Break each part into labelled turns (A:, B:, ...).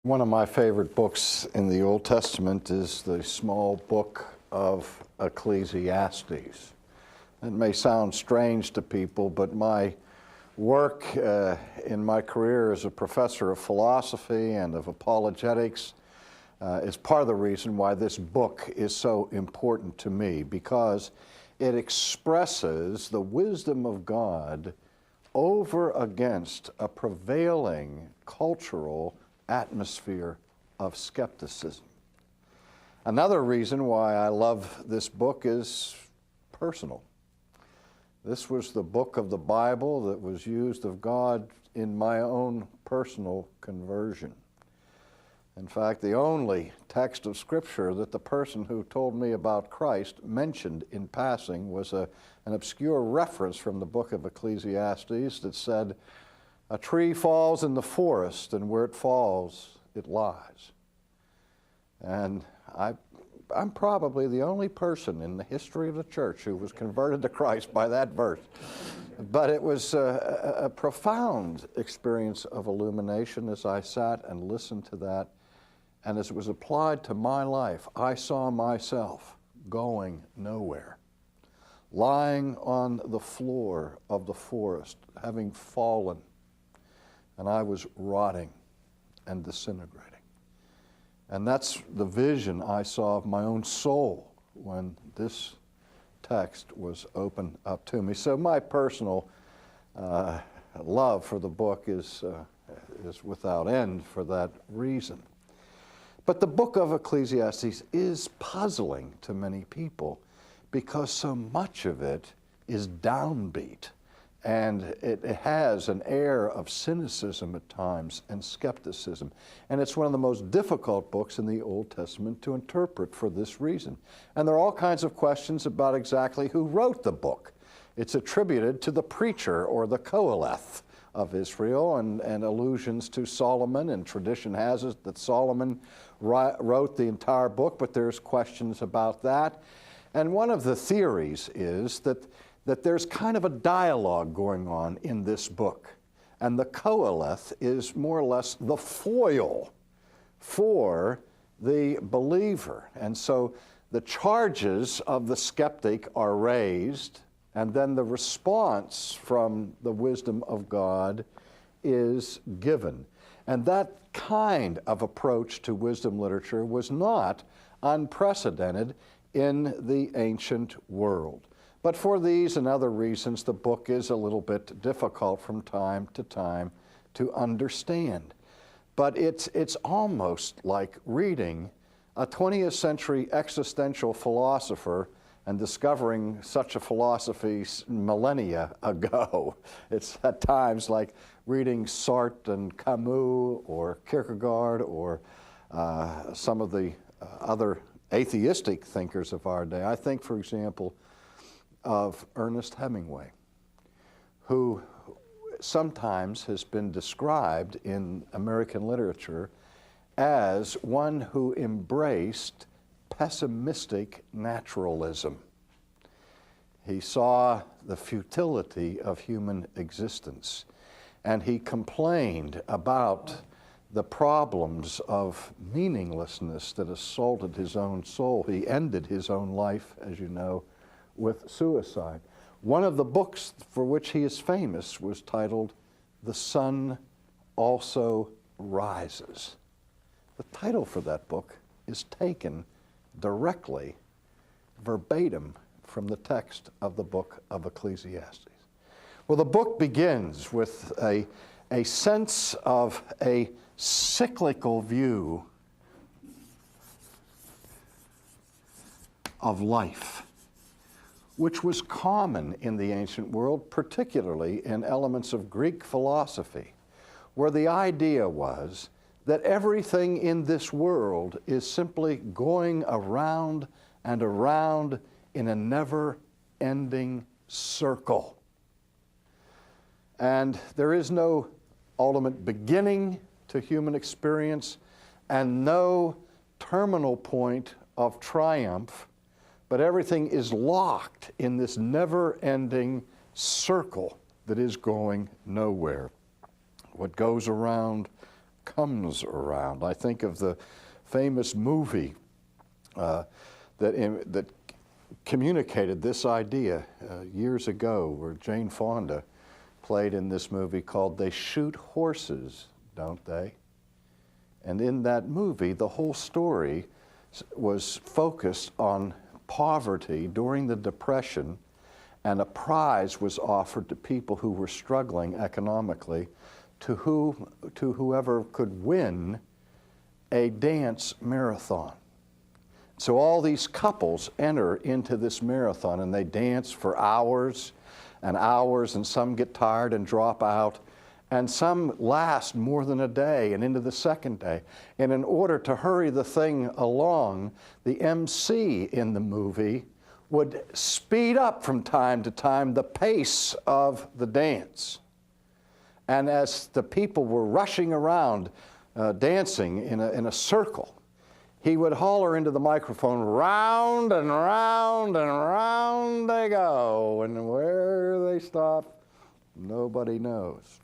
A: One of my favorite books in the Old Testament is the small book of Ecclesiastes. It may sound strange to people, but my work in my career as a professor of philosophy and of apologetics is part of the reason why this book is so important to me, because it expresses the wisdom of God over against a prevailing cultural atmosphere of skepticism. Another reason why I love this book is personal. This was the book of the Bible that was used of God in my own personal conversion. In fact, the only text of Scripture that the person who told me about Christ mentioned in passing was an obscure reference from the book of Ecclesiastes that said, "A tree falls in the forest, and where it falls, it lies." And I'm probably the only person in the history of the church who was converted to Christ by that verse. But it was a profound experience of illumination as I sat and listened to that. And as it was applied to my life, I saw myself going nowhere, lying on the floor of the forest, having fallen, and I was rotting and disintegrating. And that's the vision I saw of my own soul when this text was opened up to me. So my personal love for the book is without end for that reason. But the book of Ecclesiastes is puzzling to many people because so much of it is downbeat. And it has an air of cynicism at times and skepticism. And it's one of the most difficult books in the Old Testament to interpret for this reason. And there are all kinds of questions about exactly who wrote the book. It's attributed to the preacher or the Qoheleth of Israel, and allusions to Solomon, and tradition has it that Solomon wrote the entire book, but there's questions about that. And one of the theories is that there's kind of a dialogue going on in this book. And the Qoheleth is more or less the foil for the believer. And so the charges of the skeptic are raised, and then the response from the wisdom of God is given. And that kind of approach to wisdom literature was not unprecedented in the ancient world. But for these and other reasons, the book is a little bit difficult from time to time to understand. But it's almost like reading a 20th century existential philosopher and discovering such a philosophy millennia ago. It's at times like reading Sartre and Camus or Kierkegaard or some of the other atheistic thinkers of our day. I think, for example, of Ernest Hemingway, who sometimes has been described in American literature as one who embraced pessimistic naturalism. He saw the futility of human existence, and he complained about the problems of meaninglessness that assaulted his own soul. He ended his own life, as you know, with suicide. One of the books for which he is famous was titled "The Sun Also Rises." The title for that book is taken directly, verbatim, from the text of the book of Ecclesiastes. Well, the book begins with a sense of a cyclical view of life, which was common in the ancient world, particularly in elements of Greek philosophy, where the idea was that everything in this world is simply going around and around in a never-ending circle. And there is no ultimate beginning to human experience and no terminal point of triumph, but everything is locked in this never-ending circle that is going nowhere. What goes around comes around. I think of the famous movie that communicated this idea years ago, where Jane Fonda played in this movie called They Shoot Horses, Don't They? And in that movie, the whole story was focused on poverty during the Depression, and a prize was offered to people who were struggling economically, to whoever could win a dance marathon. So all these couples enter into this marathon, and they dance for hours and hours, and some get tired and drop out, and some last more than a day and into the second day. And in order to hurry the thing along, the MC in the movie would speed up from time to time the pace of the dance. And as the people were rushing around dancing in a circle, he would holler into the microphone, round and round and round they go. And where they stop, nobody knows.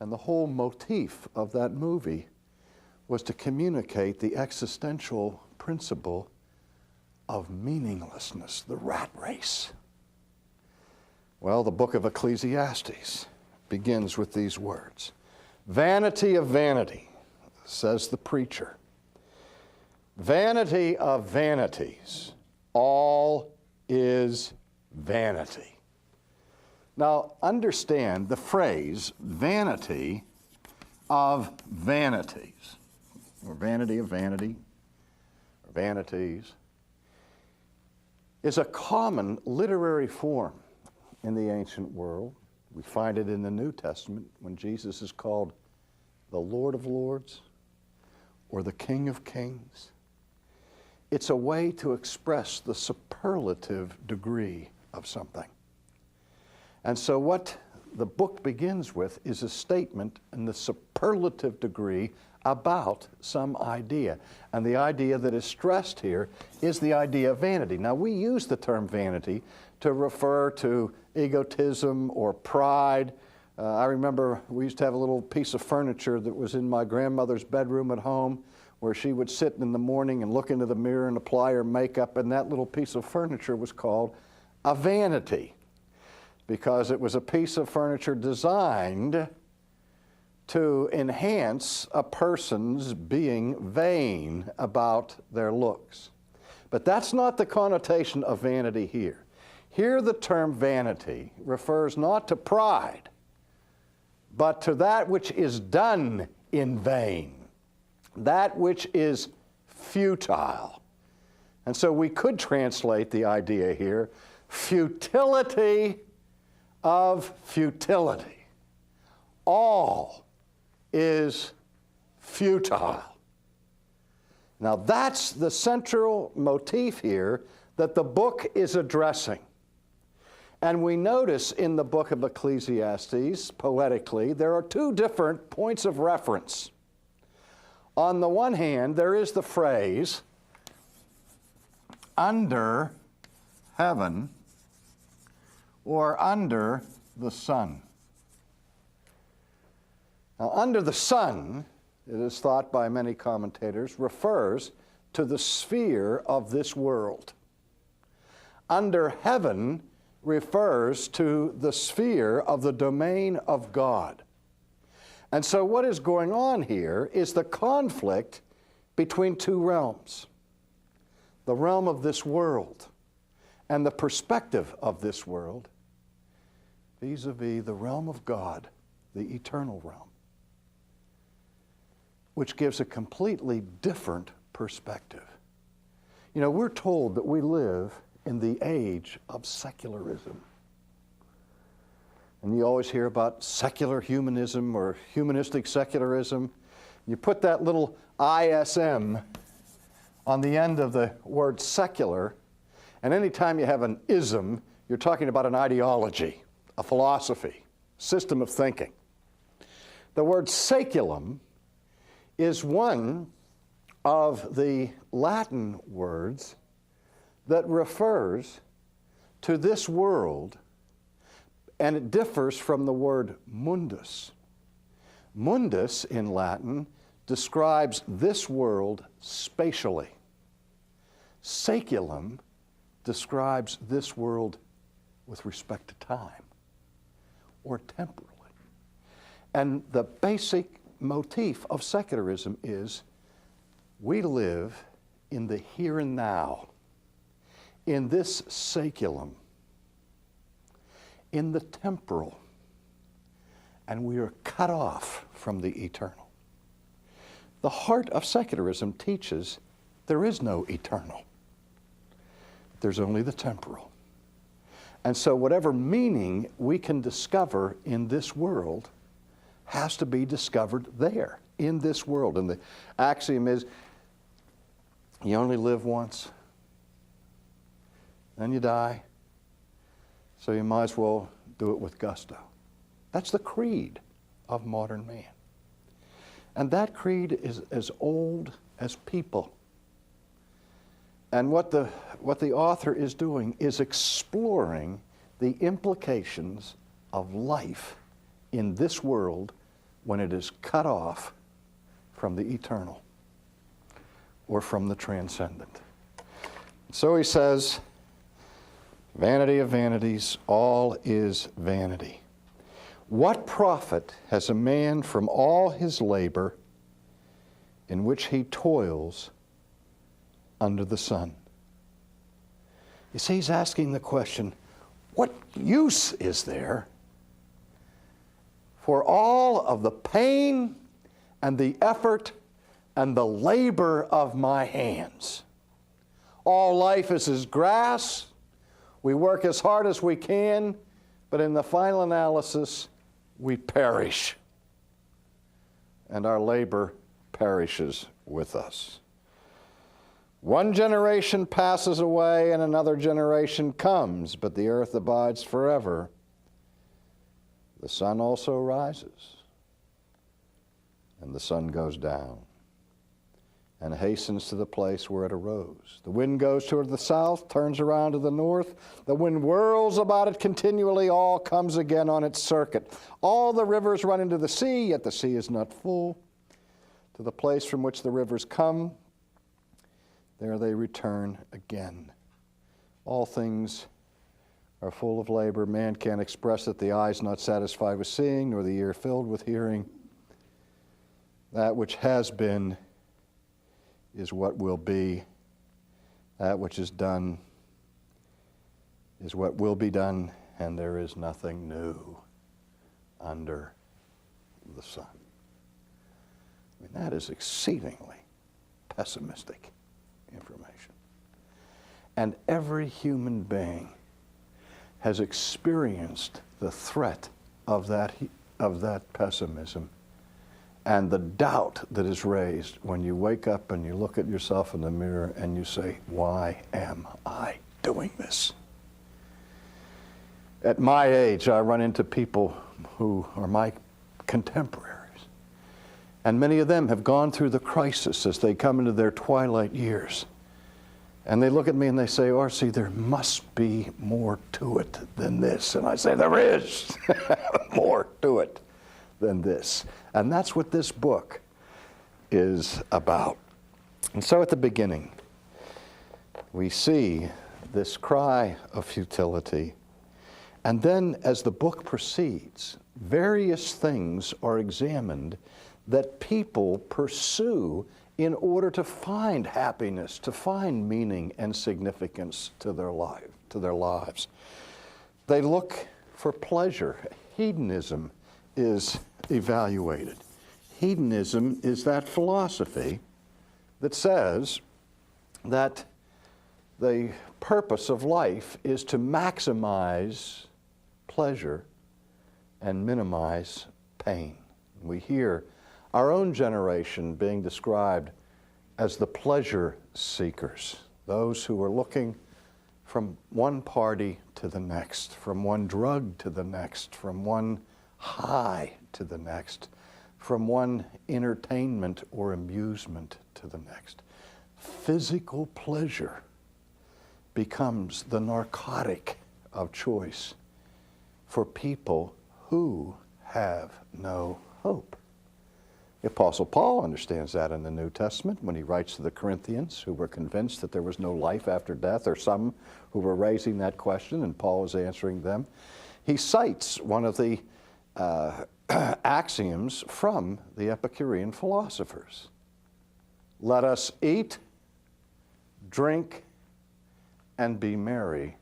A: And the whole motif of that movie was to communicate the existential principle of meaninglessness, the rat race. Well, the book of Ecclesiastes begins with these words. Vanity of vanity, says the preacher. Vanity of vanities, all is vanity. Now, understand the phrase vanity of vanities, or vanity of vanity, or vanities, is a common literary form in the ancient world. We find it in the New Testament when Jesus is called the Lord of Lords or the King of Kings. It's a way to express the superlative degree of something. And so what the book begins with is a statement in the superlative degree about some idea. And the idea that is stressed here is the idea of vanity. Now, we use the term vanity to refer to egotism or pride. I remember we used to have a little piece of furniture that was in my grandmother's bedroom at home, where she would sit in the morning and look into the mirror and apply her makeup, and that little piece of furniture was called a vanity, because it was a piece of furniture designed to enhance a person's being vain about their looks. But that's not the connotation of vanity here. Here the term vanity refers not to pride, but to that which is done in vain, that which is futile. And so we could translate the idea here, futility of futility. All is futile. Now that's the central motif here that the book is addressing. And we notice in the book of Ecclesiastes, poetically, there are two different points of reference. On the one hand, there is the phrase, under heaven, or under the sun. Now, under the sun, it is thought by many commentators, refers to the sphere of this world. Under heaven refers to the sphere of the domain of God. And so what is going on here is the conflict between two realms, the realm of this world and the perspective of this world vis-a-vis the realm of God, the eternal realm, which gives a completely different perspective. You know, we're told that we live in the age of secularism. And you always hear about secular humanism or humanistic secularism. You put that little ISM on the end of the word secular, and anytime you have an ism, you're talking about an ideology, a philosophy, system of thinking. The word saeculum is one of the Latin words that refers to this world, and it differs from the word mundus. Mundus in Latin describes this world spatially. Saeculum describes this world with respect to time or temporally. And the basic motif of secularism is we live in the here and now, in this saeculum, in the temporal, and we are cut off from the eternal. The heart of secularism teaches there is no eternal. There's only the temporal. And so whatever meaning we can discover in this world has to be discovered there, in this world. And the axiom is, you only live once, then you die, so you might as well do it with gusto. That's the creed of modern man. And that creed is as old as people. And what the author is doing is exploring the implications of life in this world when it is cut off from the eternal or from the transcendent. So he says, vanity of vanities, all is vanity. What profit has a man from all his labor in which he toils under the sun? You see, he's asking the question, what use is there for all of the pain and the effort and the labor of my hands? All life is as grass. We work as hard as we can, but in the final analysis, we perish. And our labor perishes with us. One generation passes away and another generation comes, but the earth abides forever. The sun also rises, and the sun goes down, and hastens to the place where it arose. The wind goes toward the south, turns around to the north. The wind whirls about it continually, all comes again on its circuit. All the rivers run into the sea, yet the sea is not full. To the place from which the rivers come, there they return again. All things are full of labor. Man can't express it. The eye is not satisfied with seeing, nor the ear filled with hearing. That which has been is what will be. That which is done is what will be done, and there is nothing new under the sun. I mean, that is exceedingly pessimistic information. And every human being has experienced the threat of that pessimism and the doubt that is raised when you wake up and you look at yourself in the mirror and you say, why am I doing this? At my age, I run into people who are my contemporaries. And many of them have gone through the crisis as they come into their twilight years. And they look at me and they say, R.C., there must be more to it than this. And I say, there is more to it than this. And that's what this book is about. And so at the beginning, we see this cry of futility. And then as the book proceeds, various things are examined that people pursue in order to find happiness, to find meaning and significance to their lives. They look for pleasure. Hedonism is evaluated. Hedonism is that philosophy that says that the purpose of life is to maximize pleasure and minimize pain. We hear our own generation being described as the pleasure seekers, those who are looking from one party to the next, from one drug to the next, from one high to the next, from one entertainment or amusement to the next. Physical pleasure becomes the narcotic of choice for people who have no hope. The Apostle Paul understands that in the New Testament when he writes to the Corinthians who were convinced that there was no life after death, or some who were raising that question, and Paul was answering them. He cites one of the axioms from the Epicurean philosophers. Let us eat, drink, and be merry,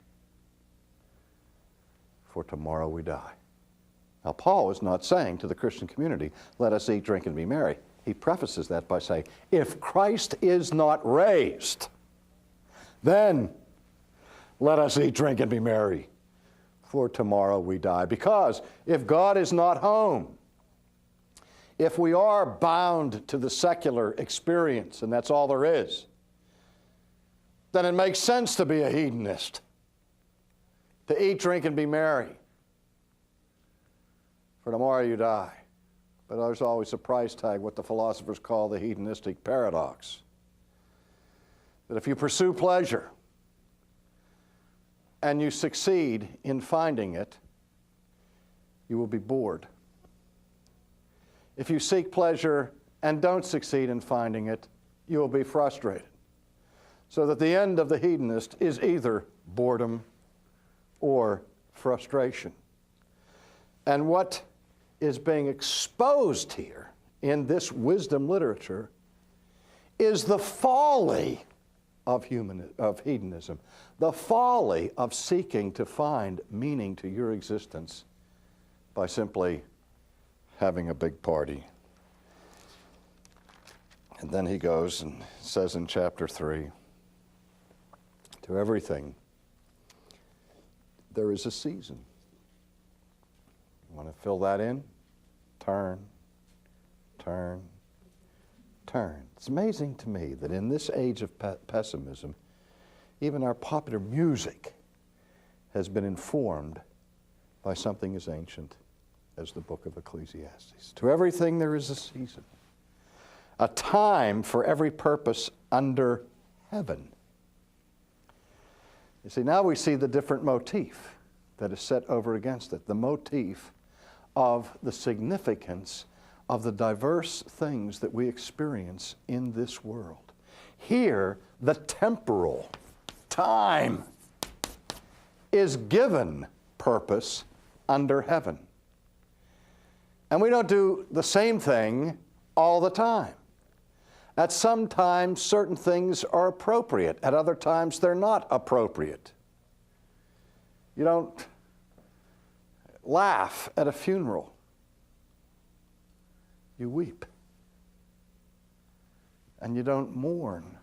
A: for tomorrow we die. Now, Paul is not saying to the Christian community, let us eat, drink, and be merry. He prefaces that by saying, if Christ is not raised, then let us eat, drink, and be merry, for tomorrow we die. Because if God is not home, if we are bound to the secular experience, and that's all there is, then it makes sense to be a hedonist, to eat, drink, and be merry. For tomorrow you die. But there's always a price tag, what the philosophers call the hedonistic paradox. That if you pursue pleasure and you succeed in finding it, you will be bored. If you seek pleasure and don't succeed in finding it, you will be frustrated. So that the end of the hedonist is either boredom or frustration. And what is being exposed here in this wisdom literature is the folly of hedonism, the folly of seeking to find meaning to your existence by simply having a big party. And then he goes and says in chapter 3, to everything there is a season. You want to fill that in? Turn, turn, turn. It's amazing to me that in this age of pessimism, even our popular music has been informed by something as ancient as the book of Ecclesiastes. To everything there is a season, a time for every purpose under heaven. You see, now we see the different motif that is set over against it, the motif of the significance of the diverse things that we experience in this world. Here, the temporal time is given purpose under heaven. And we don't do the same thing all the time. At some times, certain things are appropriate. At other times, they're not appropriate. You don't laugh at a funeral. You weep. And you don't mourn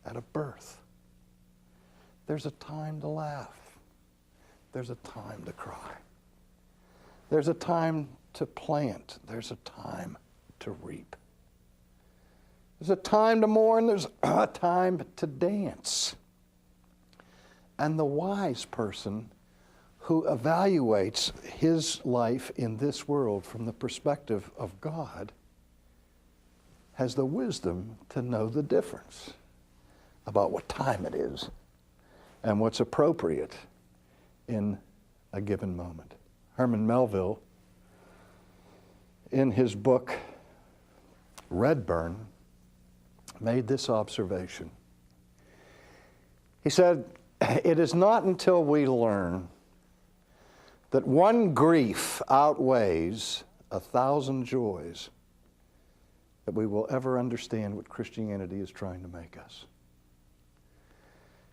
A: at a birth. There's a time to laugh. There's a time to cry. There's a time to plant. There's a time to reap. There's a time to mourn. There's a time to dance. And the wise person who evaluates his life in this world from the perspective of God has the wisdom to know the difference about what time it is and what's appropriate in a given moment. Herman Melville, in his book Redburn, made this observation. He said, "It is not until we learn that one grief outweighs 1,000 joys that we will ever understand what Christianity is trying to make us."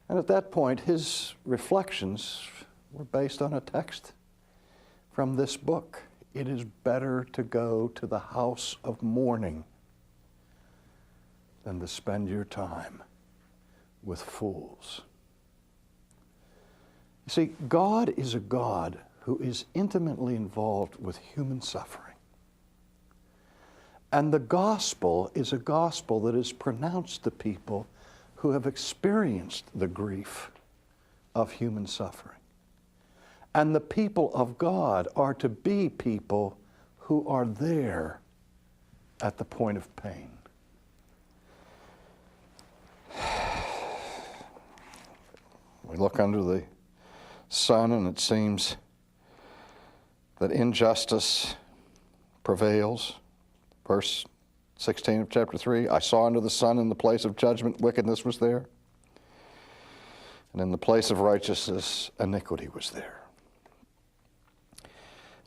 A: And at that point, his reflections were based on a text from this book. It is better to go to the house of mourning than to spend your time with fools. You see, God is a God who is intimately involved with human suffering. And the gospel is a gospel that is pronounced to people who have experienced the grief of human suffering. And the people of God are to be people who are there at the point of pain. We look under the sun and it seems that injustice prevails. Verse 16 of chapter 3. I saw under the sun in the place of judgment, wickedness was there. And in the place of righteousness, iniquity was there.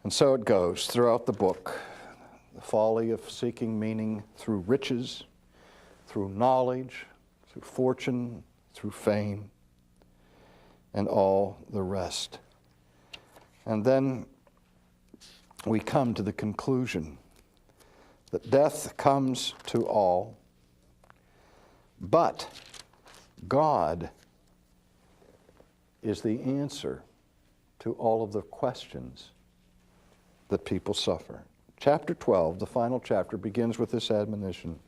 A: And so it goes throughout the book. The folly of seeking meaning through riches, through knowledge, through fortune, through fame, and all the rest. And then we come to the conclusion that death comes to all, but God is the answer to all of the questions that people suffer. Chapter 12, the final chapter, begins with this admonition.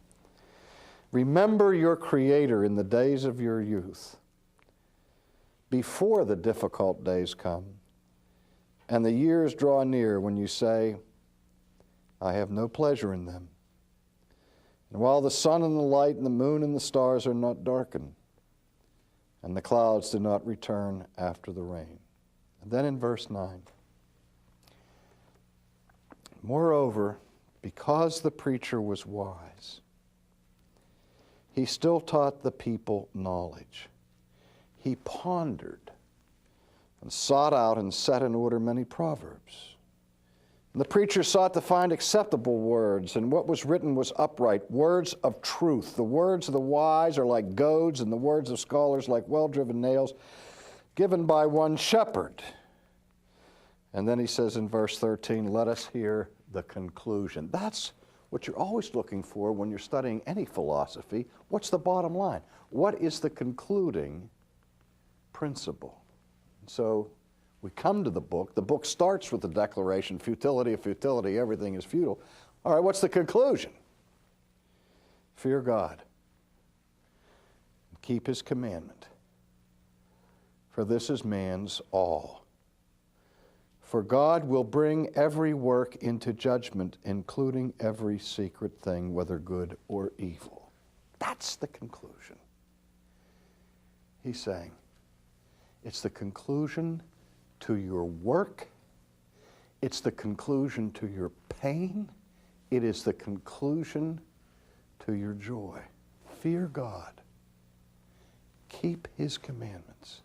A: Remember your Creator in the days of your youth, before the difficult days come, and the years draw near when you say, I have no pleasure in them. And while the sun and the light and the moon and the stars are not darkened, and the clouds do not return after the rain. And then in verse 9, moreover, because the preacher was wise, he still taught the people knowledge. He pondered and sought out and set in order many proverbs. And the preacher sought to find acceptable words, and what was written was upright, words of truth. The words of the wise are like goads, and the words of scholars like well-driven nails, given by one shepherd. And then he says in verse 13, let us hear the conclusion. That's what you're always looking for when you're studying any philosophy. What's the bottom line? What is the concluding principle? So we come to the book. The book starts with the declaration, futility of futility, everything is futile. All right, what's the conclusion? Fear God. Keep his commandment. For this is man's all. For God will bring every work into judgment, including every secret thing, whether good or evil. That's the conclusion. He's saying, it's the conclusion to your work. It's the conclusion to your pain. It is the conclusion to your joy. Fear God. Keep his commandments.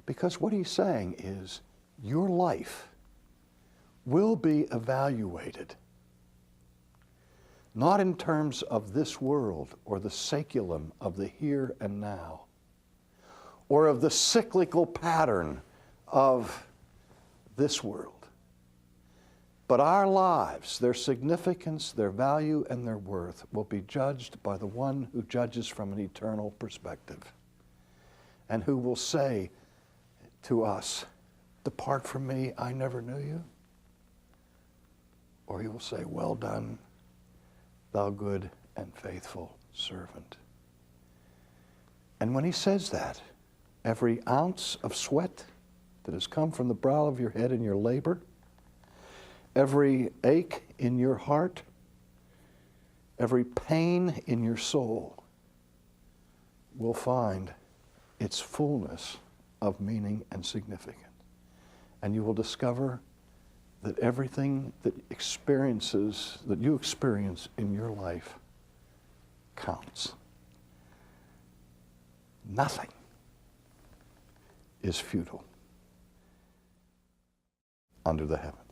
A: Because what he's saying is, your life will be evaluated not in terms of this world or the saeculum of the here and now, or of the cyclical pattern of this world, but our lives, their significance, their value, and their worth will be judged by the one who judges from an eternal perspective, and who will say to us, depart from me, I never knew you. Or he will say, well done, thou good and faithful servant. And when he says that, every ounce of sweat that has come from the brow of your head in your labor, every ache in your heart, every pain in your soul will find its fullness of meaning and significance. And you will discover that everything that you experience in your life counts. Nothing is futile under the heavens.